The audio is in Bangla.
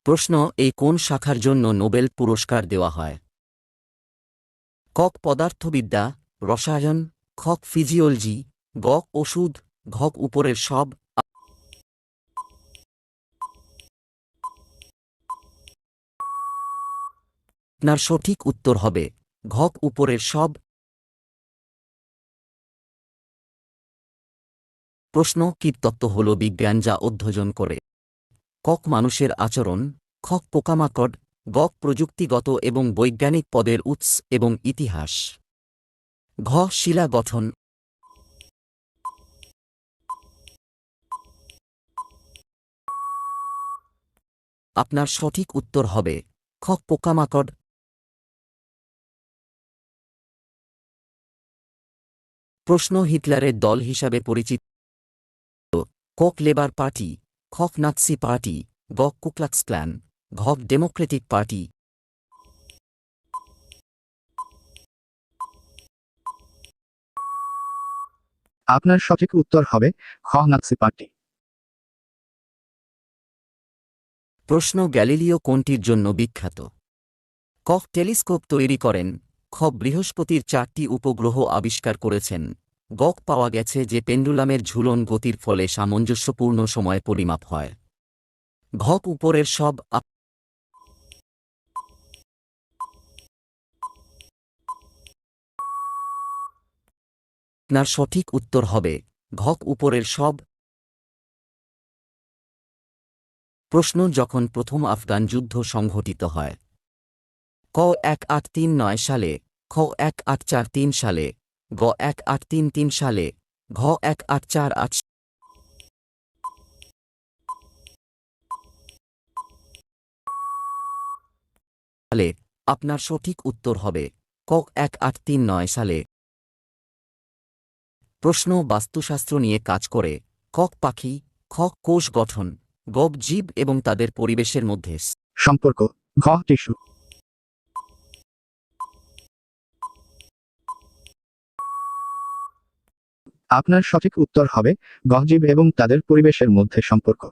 প্রশ্ন: এই কোন শাখার জন্য নোবেল পুরস্কার দেওয়া হয়? ক পদার্থবিদ্যা, রসায়ন, খ ফিজিওলজি, গ ওষুধ, ঘ উপরের সব। আপনার সঠিক উত্তর হবে ঘ উপরের সব। প্রশ্ন: কীটতত্ত্ব হল বিজ্ঞান যা অধ্যয়ন করে ক মানুষের আচরণ, খ পোকামাকড়, গ প্রযুক্তিগত এবং বৈজ্ঞানিক পদের উৎস এবং ইতিহাস, ঘ শিলা গঠন। আপনার সঠিক উত্তর হবে খ পোকামাকড়। প্রশ্ন: হিটলারের দল হিসাবে পরিচিত ক লেবার পার্টি, খ নাৎসি পার্টি, গ কুক্লাক্স ক্ল্যান, ঘ ডেমোক্রেটিক পার্টি। আপনার সঠিক উত্তর হবে খ নাৎসি পার্টি। প্রশ্ন: গ্যালিলিও কোনটির জন্য বিখ্যাত? ক টেলিস্কোপ তৈরি করেন, খ বৃহস্পতির 4টি উপগ্রহ আবিষ্কার করেছেন, গ পাওয়া গেছে যে পেন্ডুলামের ঝুলন গতির ফলে সামঞ্জস্যপূর্ণ সময় পরিমাপ হয়, ঘ উপরের সব। আপনার সঠিক উত্তর হবে ঘ উপরের সব। প্রশ্ন: যখন প্রথম আফগান যুদ্ধ সংঘটিত হয়? ক 1839 সালে, খ 1843 সালে, গ 1833 সালে, ঘ 1848 সালে। আপনার সঠিক উত্তর হবে ক 1839 সালে। প্রশ্ন: বাস্তুশাস্ত্র নিয়ে কাজ করে ক পাখি, খ কোষ গঠন, গ জীব এবং তাদের পরিবেশের মধ্যে সম্পর্ক, ঘ টিস্যু। আপনার সঠিক উত্তর হবে গ জীব এবং তাদের পরিবেশের মধ্যে সম্পর্ক।